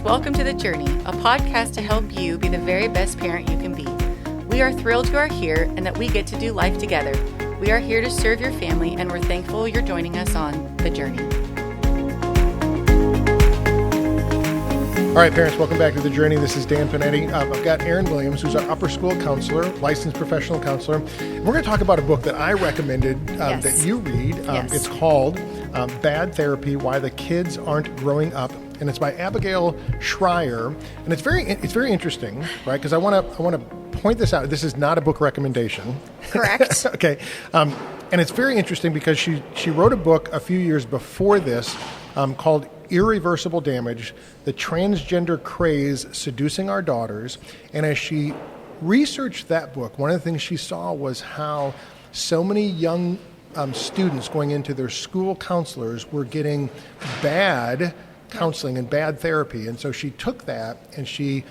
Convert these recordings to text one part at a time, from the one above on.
Welcome to The Journey, a podcast to help you be the very best parent you can be. We are thrilled you are here and that we get to do life together. We are here to serve your family, and we're thankful you're joining us on The Journey. All right, parents, welcome back to The Journey. This is Dan Panetti. I've got Erin Williams, who's our upper school counselor, licensed professional counselor. And we're going to talk about a book that I recommended that you read. It's called Bad Therapy, Why the Kids Aren't Growing Up. And it's by Abigail Schreier. And it's very interesting, right? Because I want to point this out. This is not a book recommendation. Correct. Okay. And it's very interesting because she wrote a book a few years before this called Irreversible Damage, The Transgender Craze Seducing Our Daughters. And as she researched that book, one of the things she saw was how so many young students going into their school counselors were getting bad counseling and bad therapy. And so she took that and she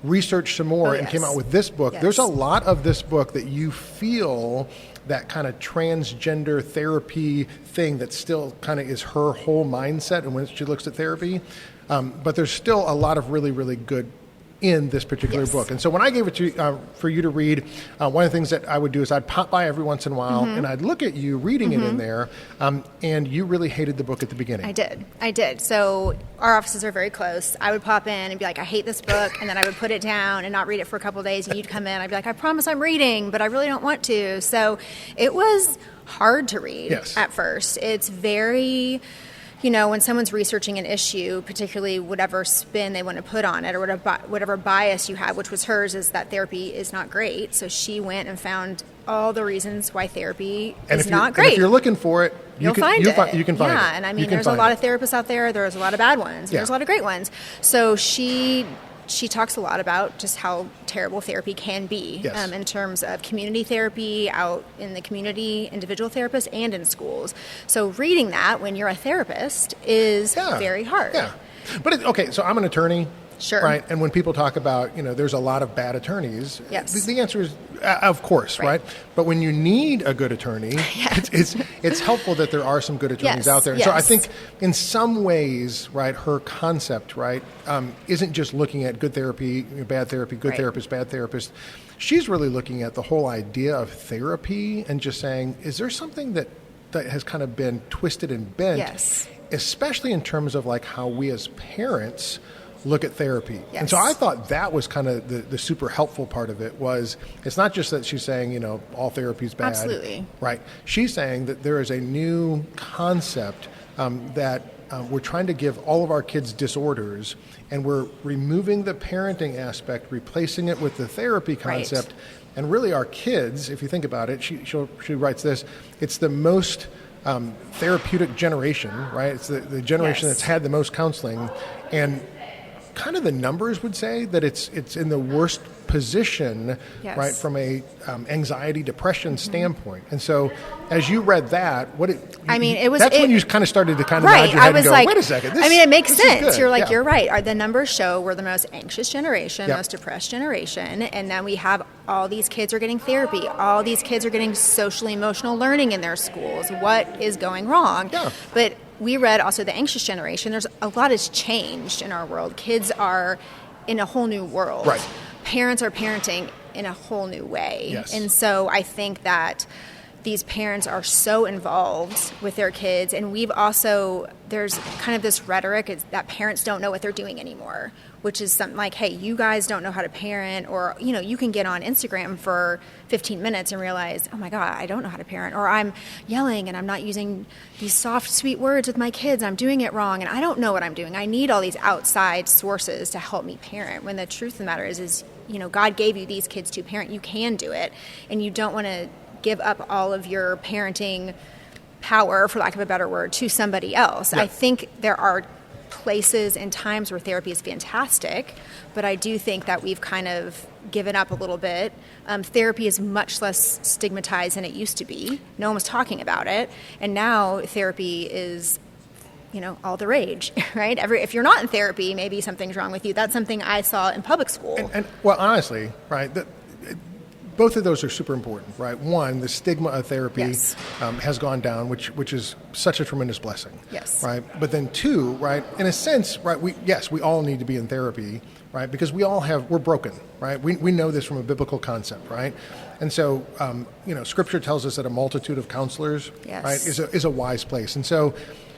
researched some more and came out with this book. Yes. There's a lot of this book that you feel that kind of transgender therapy thing that still kind of is her whole mindset and when she looks at therapy. But there's still a lot of really, really good in this particular book. And so when I gave it to for you to read, one of the things that I would do is I'd pop by every once in a while and I'd look at you reading it in there, and you really hated the book at the beginning. I did. So our offices are very close. I would pop in and be like, I hate this book, and then I would put it down and not read it for a couple of days, and you'd come in, I'd be like, I promise I'm reading, but I really don't want to. So it was hard to read at first. It's very... when someone's researching an issue, particularly whatever spin they want to put on it or whatever bias you have, which was hers, is that therapy is not great. So she went and found all the reasons why therapy is not great. And if you're looking for it, you can find it. Yeah, and I mean, there's a lot of therapists out there. There's a lot of bad ones. There's a lot of great ones. So she talks a lot about just how terrible therapy can be in terms of community therapy, out in the community, individual therapists, and in schools. So reading that when you're a therapist is very hard. Yeah. But, so I'm an attorney. Sure. Right. And when people talk about, there's a lot of bad attorneys, the answer is, of course, right? But when you need a good attorney, it's helpful that there are some good attorneys out there. And so I think in some ways, right, her concept, right, isn't just looking at good therapy, bad therapy, good therapist, bad therapist. She's really looking at the whole idea of therapy and just saying, is there something that has kind of been twisted and bent, especially in terms of like how we as parents look at therapy. And so I thought that was kind of the super helpful part of it was it's not just that she's saying, all therapy is bad. Absolutely. Right. She's saying that there is a new concept that we're trying to give all of our kids disorders, and we're removing the parenting aspect, replacing it with the therapy concept. Right. And really our kids, if you think about it, she writes this, it's the most therapeutic generation, right? It's the generation that's had the most counseling, and kind of the numbers would say that it's in the worst position, right, from a anxiety, depression standpoint. And so, as you read that, that's when you kind of started to kind of nod your head and go, wait a second. It makes sense. You're like, you're right. The numbers show we're the most anxious generation, most depressed generation, and now we have all these kids are getting therapy. All these kids are getting social emotional learning in their schools. What is going wrong? Yeah. But we read also the anxious generation. There's a lot has changed in our world. Kids are in a whole new world. Right. Parents are parenting in a whole new way. Yes. And so I think that these parents are so involved with their kids, and there's kind of this rhetoric that parents don't know what they're doing anymore, which is something like, hey, you guys don't know how to parent, or, you can get on Instagram for 15 minutes and realize, oh my God, I don't know how to parent, or I'm yelling and I'm not using these soft, sweet words with my kids, I'm doing it wrong, and I don't know what I'm doing. I need all these outside sources to help me parent, when the truth of the matter is God gave you these kids to parent. You can do it, and you don't want to give up all of your parenting power, for lack of a better word, to somebody else. I think there are places and times where therapy is fantastic, but I do think that we've kind of given up a little bit. Therapy is much less stigmatized than it used to be. No one was talking about it, and now therapy is all the rage, right? If you're not in therapy, maybe something's wrong with you. That's something I saw in public school. And well, honestly, right, both of those are super important, right? One, the stigma of therapy has gone down, which is such a tremendous blessing, right? But then two, right, in a sense, right, we all need to be in therapy, right? Because we're broken, right? We know this from a biblical concept, right? And so, Scripture tells us that a multitude of counselors, right, is a wise place. And so,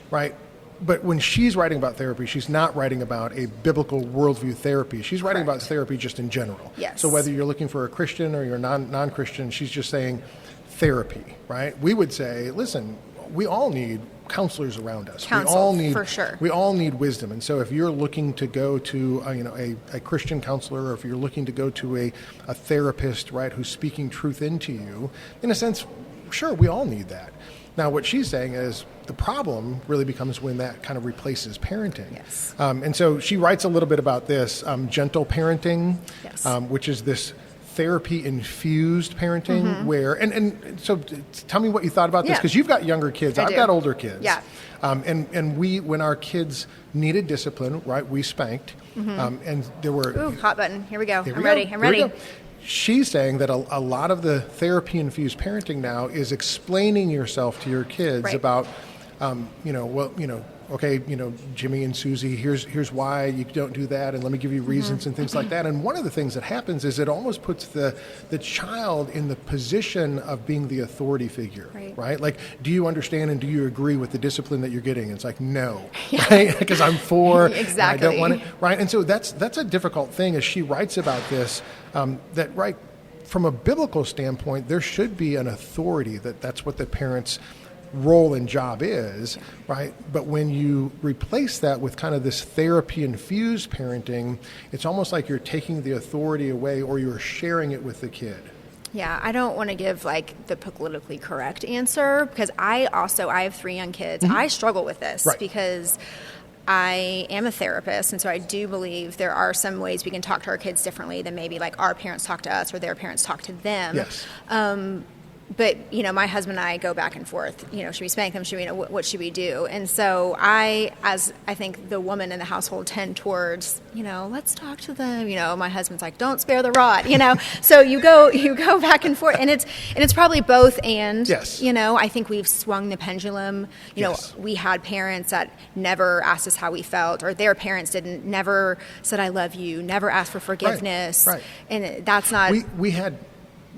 right, but when she's writing about therapy, she's not writing about a biblical worldview therapy. She's writing about therapy just in general. Yes. So whether you're looking for a Christian or you're non-Christian, she's just saying therapy, right? We would say, listen, we all need counselors around us. For sure. We all need wisdom. And so if you're looking to go to a Christian counselor, or if you're looking to go to a therapist, right, who's speaking truth into you, in a sense, sure, we all need that. Now, what she's saying is the problem really becomes when that kind of replaces parenting. Yes. And so she writes a little bit about this gentle parenting, which is this therapy-infused parenting where, and so tell me what you thought about this, because you've got younger kids. I've got older kids. Yeah. And we, when our kids needed discipline, right, we spanked. And there were... Ooh, hot button. Here we go. I'm ready. She's saying that a lot of the therapy-infused parenting now is explaining yourself to your kids about, okay, Jimmy and Susie, here's why you don't do that, and let me give you reasons and things like that. And one of the things that happens is it almost puts the child in the position of being the authority figure, right? Like, do you understand and do you agree with the discipline that you're getting? And it's like, no, right? Because I'm 4, exactly. And I don't want it, right? And so that's a difficult thing as she writes about this, that, right, from a biblical standpoint, there should be an authority that's what the parents' role and job is, right? But when you replace that with kind of this therapy-infused parenting, it's almost like you're taking the authority away or you're sharing it with the kid. Yeah, I don't want to give like the politically correct answer, because I have 3 young kids. I struggle with this because I am a therapist, and so I do believe there are some ways we can talk to our kids differently than maybe like our parents talk to us or their parents talk to them. Yes. But, my husband and I go back and forth, should we spank them? Should we, what should we do? And so I think the woman in the household tend towards, let's talk to them. My husband's like, don't spare the rod, So you go back and forth, and it's probably both and, yes. I think we've swung the pendulum. We had parents that never asked us how we felt, or their parents never said, I love you, never asked for forgiveness. Right. And that's not...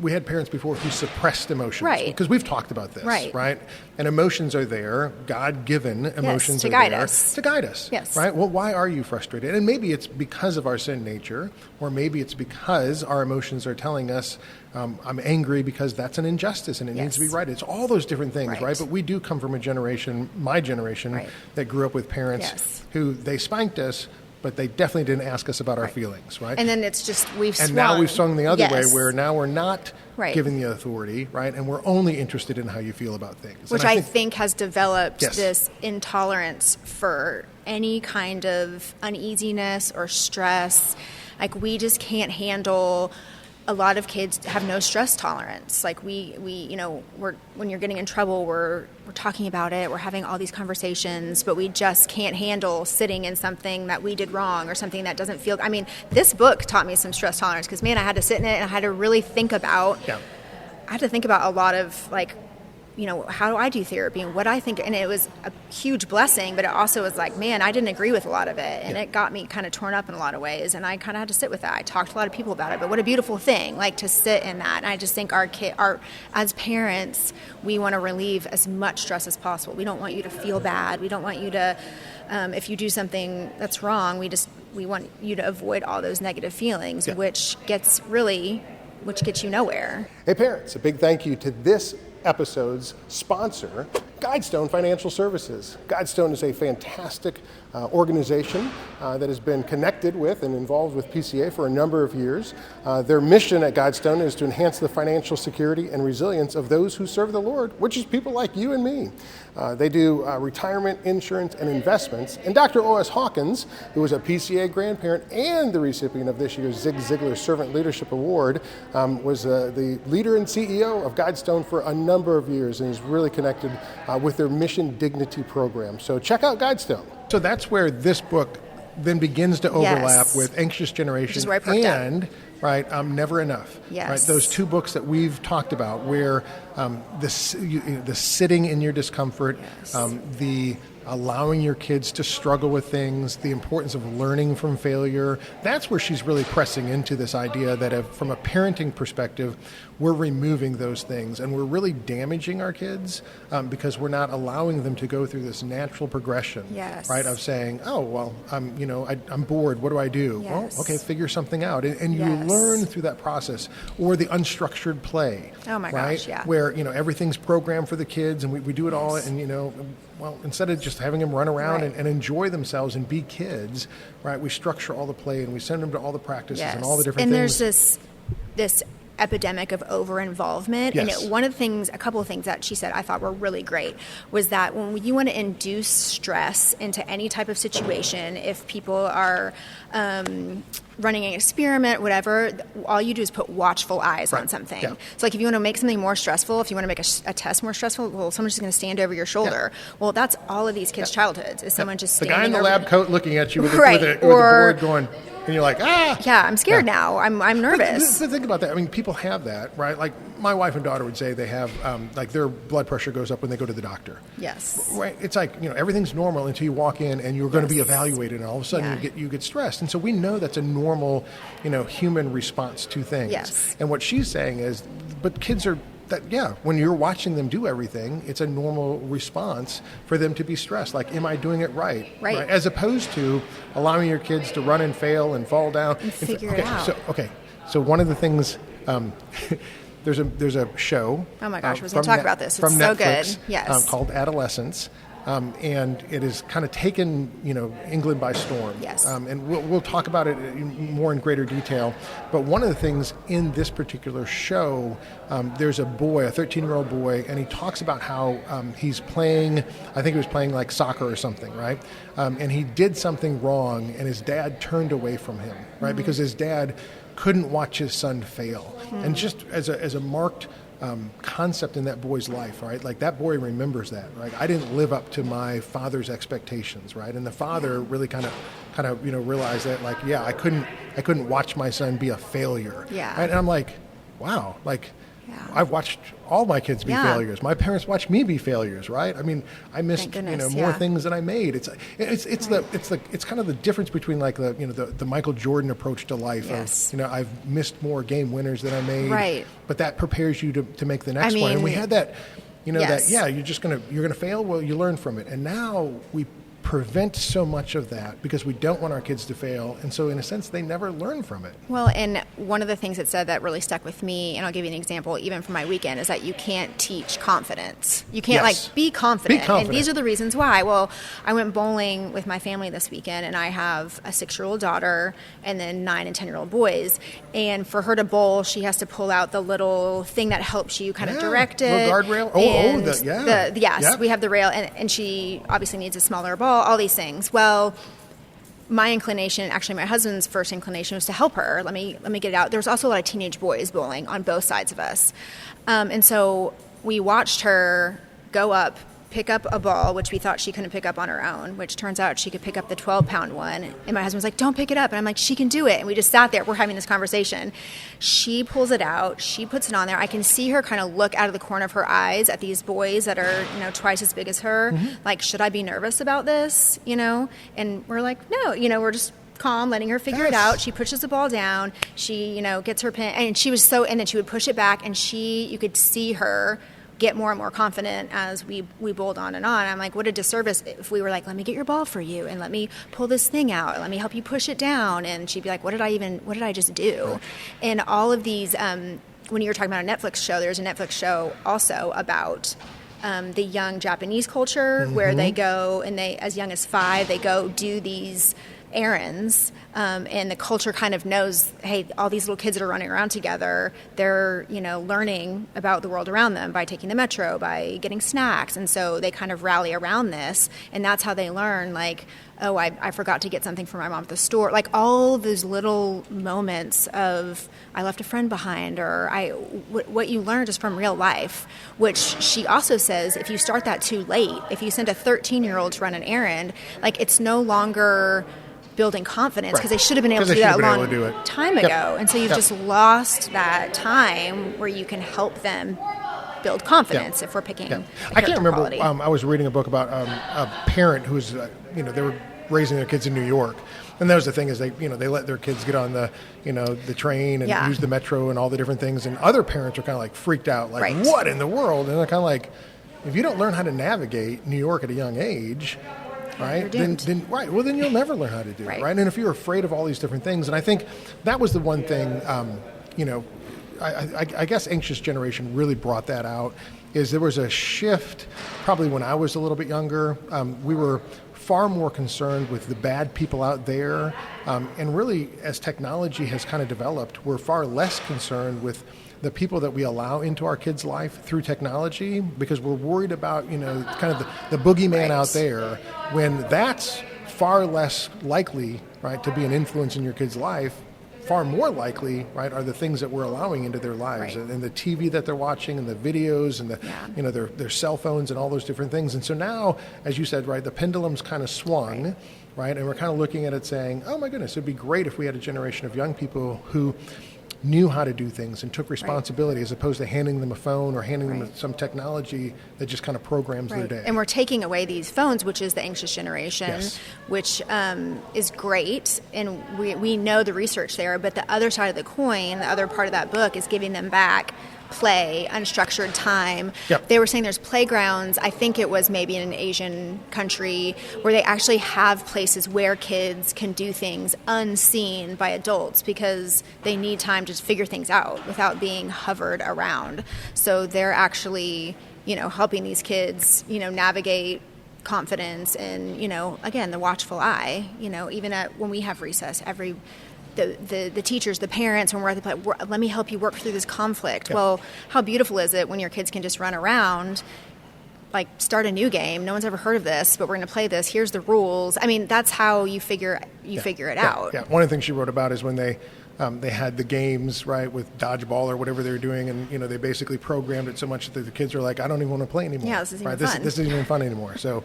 We had parents before who suppressed emotions. Right. Because we've talked about this. Right? And emotions are there, God-given emotions to are guide there us. to guide us. Yes. Right? Well, why are you frustrated? And maybe it's because of our sin nature, or maybe it's because our emotions are telling us, I'm angry because that's an injustice and it needs to be right. It's all those different things, right? But we do come from a generation, my generation, that grew up with parents who they spanked us, but they definitely didn't ask us about our feelings, right? And then it's just And now we've swung the other way, where now we're not giving the authority, right? And we're only interested in how you feel about things. Which I think has developed this intolerance for any kind of uneasiness or stress. Like, we just can't handle... A lot of kids have no stress tolerance. Like we're when you're getting in trouble, we're talking about it. We're having all these conversations, but we just can't handle sitting in something that we did wrong or something that doesn't feel. I mean, this book taught me some stress tolerance, because I had to sit in it and I had to really think about. I had to think about a lot of how do I do therapy and what I think, and it was a huge blessing, but it also was like, man, I didn't agree with a lot of it, and it got me kind of torn up in a lot of ways, and I kind of had to sit with that. I talked to a lot of people about it, but what a beautiful thing, like, to sit in that. And I just think as parents, we want to relieve as much stress as possible. We don't want you to feel bad. We don't want you to, if you do something that's wrong, we want you to avoid all those negative feelings, which gets you nowhere. Hey parents, a big thank you to this episode's sponsor, Guidestone Financial Services. Guidestone is a fantastic organization that has been connected with and involved with PCA for a number of years. Their mission at Guidestone is to enhance the financial security and resilience of those who serve the Lord, which is people like you and me. They do retirement, insurance, and investments. And Dr. O.S. Hawkins, who is a PCA grandparent and the recipient of this year's Zig Ziglar Servant Leadership Award, was the leader and CEO of Guidestone for a number of years and is really connected with their Mission Dignity program. So check out Guidestone. So that's where this book then begins to overlap with Anxious Generation and right? Never Enough. Yes. Right? Those two books that we've talked about, where the sitting in your discomfort, the allowing your kids to struggle with things, the importance of learning from failure. That's where she's really pressing into this idea that from a parenting perspective, we're removing those things and we're really damaging our kids because we're not allowing them to go through this natural progression, right? Of saying, oh, well, I'm bored. What do I do? Yes. Well, okay, figure something out. And you learn through that process. Or the unstructured play. Oh my gosh, yeah. Where, everything's programmed for the kids and we do it all and, well, instead of just having them run around and enjoy themselves and be kids, right, we structure all the play and we send them to all the practices and all the different things. And there's this epidemic of over-involvement. Yes. And a couple of things that she said I thought were really great was that when you want to induce stress into any type of situation, if people are running an experiment, whatever, all you do is put watchful eyes on something. Yeah. So like if you want to make something more stressful, if you want to make a test more stressful, well, someone's just going to stand over your shoulder. Yeah. Well, that's all of these kids' childhoods, is someone just standing over. The guy in the lab coat looking at you with the board going, and you're like, yeah, I'm scared now. I'm nervous. But think about that. I mean, people have that, right? Like my wife and daughter would say they have, like their blood pressure goes up when they go to the doctor. Yes. Right. It's like, everything's normal until you walk in and you're going to be evaluated and all of a sudden you get stressed. And so we know that's a normal, human response to things. Yes. And what she's saying is, but kids are, when you're watching them do everything, it's a normal response for them to be stressed. Like, am I doing it right? Right. As opposed to allowing your kids to run and fail and fall down. And figure it out. So one of the things, there's a show. Oh my gosh, I was going to talk about this. It's from so Netflix, good. Yes. Called Adolescence. And it has kind of taken, England by storm. Yes. And we'll talk about it more in greater detail. But one of the things in this particular show, there's a boy, a 13-year-old boy, and he talks about how he's playing, I think he was playing like soccer or something, right? And he did something wrong, and his dad turned away from him, right? Mm-hmm. Because his dad couldn't watch his son fail. Mm-hmm. And just as a marked concept in that boy's life, right? Like that boy remembers that, right? I didn't live up to my father's expectations, right? And the father really kind of realized that, like, I couldn't watch my son be a failure. Yeah. Right? And I'm like, wow, like I've watched all my kids be failures. My parents watched me be failures, right? I mean, I missed more things than I made. It's kind of the difference between like the Michael Jordan approach to life. Yes. Of, I've missed more game winners than I made. Right. But that prepares you to make the next one. And we had that, you're gonna fail. Well, you learn from it. And now we prevent so much of that because we don't want our kids to fail, and so in a sense they never learn from it. Well, and one of the things it said that really stuck with me, and I'll give you an example even from my weekend, is that you can't teach confidence. You can't be confident. And these are the reasons why. Well, I went bowling with my family this weekend, and I have a 6-year-old daughter and then 9 and 10-year-old boys, and for her to bowl she has to pull out the little thing that helps you kind of direct it. Little guardrail. We have the rail, and she obviously needs a smaller ball. All these things. Well, my inclination, actually my husband's first inclination, was to help her. Let me get it out. There was also a lot of teenage boys bowling on both sides of us. And so we watched her go up, pick up a ball, which we thought she couldn't pick up on her own, which turns out she could pick up the 12-pound one. And my husband was like, don't pick it up. And I'm like, she can do it. And we just sat there. We're having this conversation. She pulls it out. She puts it on there. I can see her kind of look out of the corner of her eyes at these boys that are, twice as big as her. Mm-hmm. Like, should I be nervous about this? And we're like, no, we're just calm, letting her figure it out. She pushes the ball down. She, gets her pin. And she was and then she would push it back, and you could see her get more and more confident as we bowled on and on. I'm like, what a disservice if we were like, let me get your ball for you and let me pull this thing out, let me help you push it down. And she'd be like, what did I just do? Right. And all of these, when you were talking about a Netflix show, there's a Netflix show also about the young Japanese culture, mm-hmm. where they go, and they, as young as 5, they go do these errands, and the culture kind of knows, hey, all these little kids that are running around together, they're, learning about the world around them by taking the metro, by getting snacks, and so they kind of rally around this, and that's how they learn, like, oh, I forgot to get something for my mom at the store. Like, all those little moments of, I left a friend behind, or what you learn just from real life, which she also says, if you start that too late, if you send a 13-year-old to run an errand, like, it's no longer building confidence, because they should have been able to do that a long time ago. And so you've just lost that time where you can help them build confidence if we're picking I can't remember, I was reading a book about a parent who's, they were raising their kids in New York. And that was the thing, is they let their kids get on the train and use the metro and all the different things. And other parents are kind of like freaked out, like, what in the world? And they're kind of like, if you don't learn how to navigate New York at a young age, right, then you'll never learn how to do it, right? And if you're afraid of all these different things, and I think that was the one thing, I guess Anxious Generation really brought that out, is there was a shift probably when I was a little bit younger. We were far more concerned with the bad people out there. And really, as technology has kind of developed, we're far less concerned with the people that we allow into our kids' life through technology, because we're worried about, kind of the boogeyman out there, when that's far less likely, right, to be an influence in your kid's life. Far more likely, right, are the things that we're allowing into their lives, and the TV that they're watching, and the videos, and the their cell phones, and all those different things. And so now, as you said, right, the pendulum's kind of swung, right, and we're kind of looking at it saying, oh my goodness, it'd be great if we had a generation of young people who knew how to do things and took responsibility, as opposed to handing them a phone or handing them some technology that just kind of programs their day. And we're taking away these phones, which is the anxious generation, which is great. And we know the research there, but the other side of the coin, the other part of that book, is giving them back play, unstructured time. They were saying there's playgrounds, I think it was maybe in an Asian country, where they actually have places where kids can do things unseen by adults, because they need time to figure things out without being hovered around. So they're actually, helping these kids, navigate confidence and, again, the watchful eye, even when we have recess, the teachers, the parents, when we're at the play, let me help you work through this conflict. Well, how beautiful is it when your kids can just run around, like start a new game. No one's ever heard of this, but we're going to play this. Here's the rules. I mean, that's how you figure it out. One of the things she wrote about is when they had the games, right, with dodgeball or whatever they were doing, and they basically programmed it so much that the kids are like, I don't even want to play anymore. Yeah, this isn't even fun. This isn't even fun anymore. So,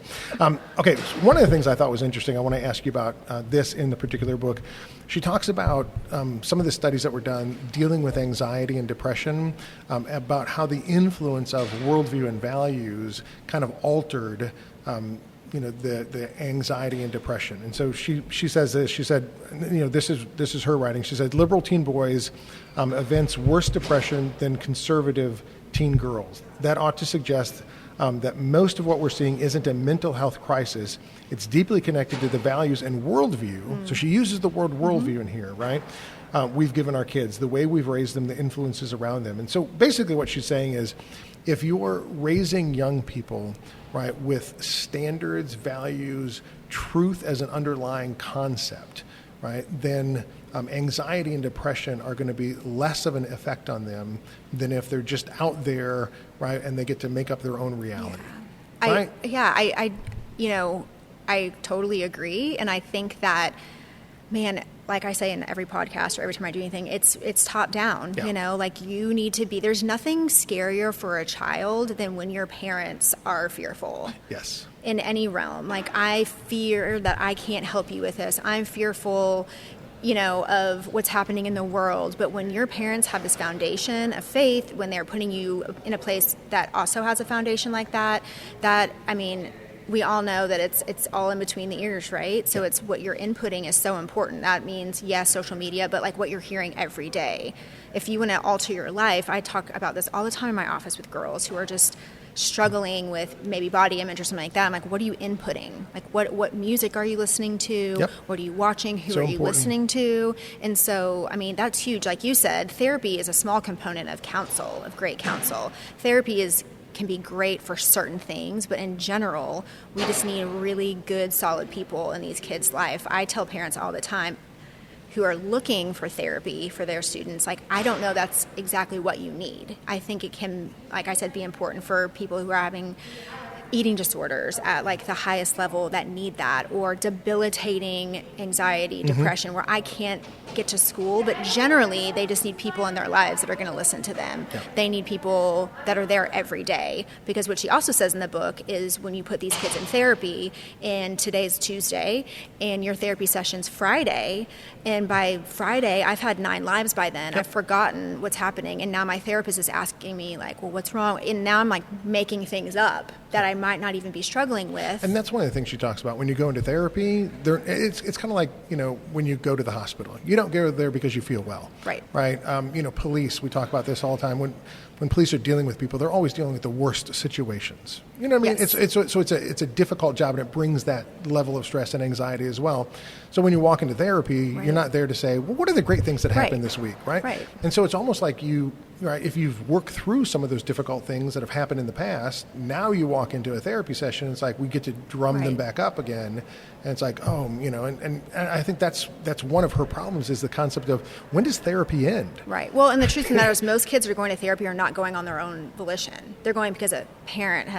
okay, one of the things I thought was interesting, I want to ask you about this in the particular book. She talks about some of the studies that were done dealing with anxiety and depression, about how the influence of worldview and values kind of altered the anxiety and depression. And so she says this. She said, this is her writing. She said, liberal teen boys evince worse depression than conservative teen girls. That ought to suggest that most of what we're seeing isn't a mental health crisis. It's deeply connected to the values and worldview. So she uses the word worldview in here, right? We've given our kids, the way we've raised them, the influences around them. And so basically what she's saying is, if you're raising young people, right, with standards, values, truth as an underlying concept, right, then anxiety and depression are going to be less of an effect on them than if they're just out there, right, and they get to make up their own reality. I totally agree, and I think that, man, like I say in every podcast or every time I do anything, it's top down, you need to be, there's nothing scarier for a child than when your parents are fearful. Yes. In any realm. Like, I fear that I can't help you with this. I'm fearful, of what's happening in the world. But when your parents have this foundation of faith, when they're putting you in a place that also has a foundation like that, we all know that it's all in between the ears, right? So it's what you're inputting is so important. That means, yes, social media, but like what you're hearing every day. If you want to alter your life, I talk about this all the time in my office with girls who are just struggling with maybe body image or something like that. I'm like, what are you inputting? Like, what music are you listening to? Yep. What are you watching? Who are you listening to? And so, that's huge. Like you said, therapy is a small component of counsel, of great counsel. Therapy can be great for certain things, but in general, we just need really good, solid people in these kids' life. I tell parents all the time who are looking for therapy for their students, like, I don't know that's exactly what you need. I think it can, like I said, be important for people who are having eating disorders at like the highest level that need that, or debilitating anxiety, depression, where I can't get to school, but generally they just need people in their lives that are going to listen to them. Yeah. They need people that are there every day, because what she also says in the book is when you put these kids in therapy, and today's Tuesday and your therapy session's Friday, and by Friday I've had 9 lives by then. I've forgotten what's happening, and now my therapist is asking me like, well, what's wrong? And now I'm like making things up that I might not even be struggling with. And that's one of the things she talks about when you go into therapy. It's kind of like, when you go to the hospital, you don't go there because you feel well. Right. Police, we talk about this all the time. When police are dealing with people, they're always dealing with the worst situations. You know what I mean? Yes. It's a difficult job, and it brings that level of stress and anxiety as well. So when you walk into therapy, you're not there to say, well, what are the great things that happened this week, right? Right. And so it's almost like if you've worked through some of those difficult things that have happened in the past, now you walk into a therapy session, it's like we get to drum them back up again. And it's like, and I think that's one of her problems, is the concept of, when does therapy end? Right. Well, and the truth of the matter is most kids who are going to therapy are not going on their own volition. They're going because a parent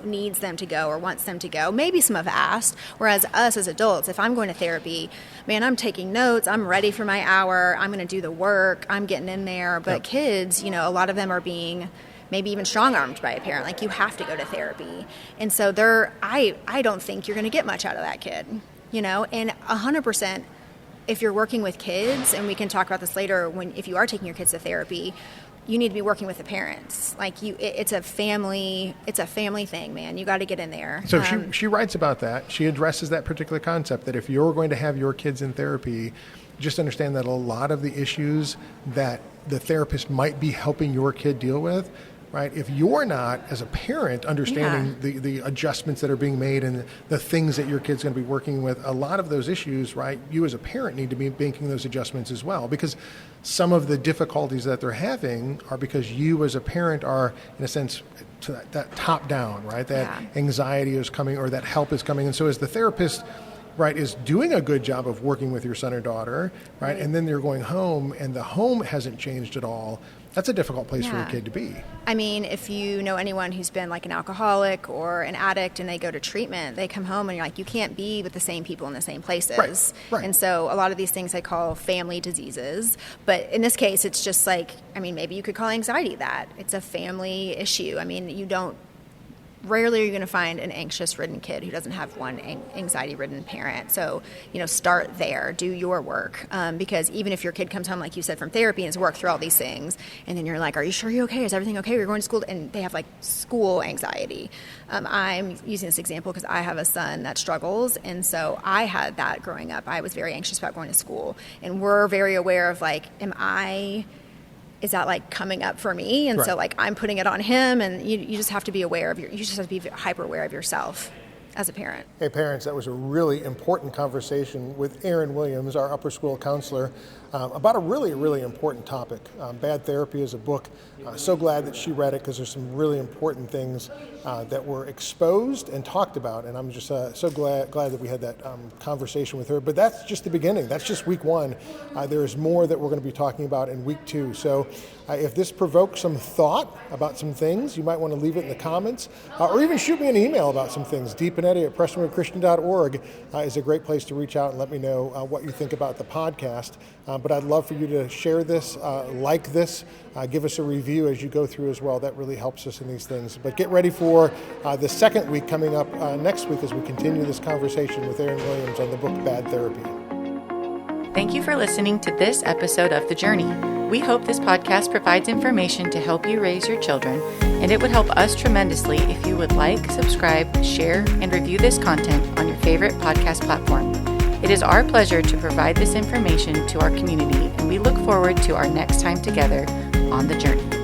needs them to go or wants them to go. Maybe some have asked, whereas us as adults, if I'm going to therapy, man, I'm taking notes, I'm ready for my hour, I'm going to do the work, I'm getting in there. But kids, a lot of them are being maybe even strong-armed by a parent. Like, you have to go to therapy. And so I don't think you're going to get much out of that kid, and 100%, if you're working with kids, and we can talk about this later, if you are taking your kids to therapy, you need to be working with the parents. Like, it's a family thing, man. You got to get in there. So she writes about that. She addresses that particular concept, that if you're going to have your kids in therapy, just understand that a lot of the issues that the therapist might be helping your kid deal with, right? If you're not, as a parent, understanding the adjustments that are being made and the things that your kid's going to be working with, a lot of those issues, right, you as a parent need to be making those adjustments as well, because some of the difficulties that they're having are because you as a parent are, in a sense, to that top down, right? That anxiety is coming, or that help is coming. And so as the therapist, right, is doing a good job of working with your son or daughter, right? And then they're going home and the home hasn't changed at all. That's a difficult place for your kid to be. I mean, if you know anyone who's been like an alcoholic or an addict and they go to treatment, they come home and you're like, you can't be with the same people in the same places. Right. And so a lot of these things I call family diseases. But in this case, it's just like, maybe you could call anxiety that. It's a family issue. Rarely are you going to find an anxious-ridden kid who doesn't have one anxiety-ridden parent. So, start there. Do your work. Because even if your kid comes home, like you said, from therapy and has worked through all these things, and then you're like, are you sure you're okay? Is everything okay? We're going to school. And they have, like, school anxiety. I'm using this example because I have a son that struggles, and so I had that growing up. I was very anxious about going to school. And we're very aware of, like, is that like coming up for me? And so like I'm putting it on him, and you just have to be aware of you just have to be hyper aware of yourself as a parent. Hey parents, that was a really important conversation with Erin Williams, our upper school counselor, about a really, really important topic. Bad Therapy is a book. So glad that she read it, because there's some really important things that were exposed and talked about. And I'm just so glad that we had that conversation with her. But that's just the beginning. That's just week 1. There is more that we're going to be talking about in week 2. So if this provokes some thought about some things, you might want to leave it in the comments, or even shoot me an email about some things. deepandetti@prestonwoodchristian.org is a great place to reach out and let me know what you think about the podcast. But I'd love for you to share this, like this, give us a review as you go through as well. That really helps us in these things. But get ready for the second week coming up next week as we continue this conversation with Erin Williams on the book Bad Therapy. Thank you for listening to this episode of The Journey. We hope this podcast provides information to help you raise your children, and it would help us tremendously if you would like, subscribe, share, and review this content on your favorite podcast platform. It is our pleasure to provide this information to our community, and we look forward to our next time together on The Journey.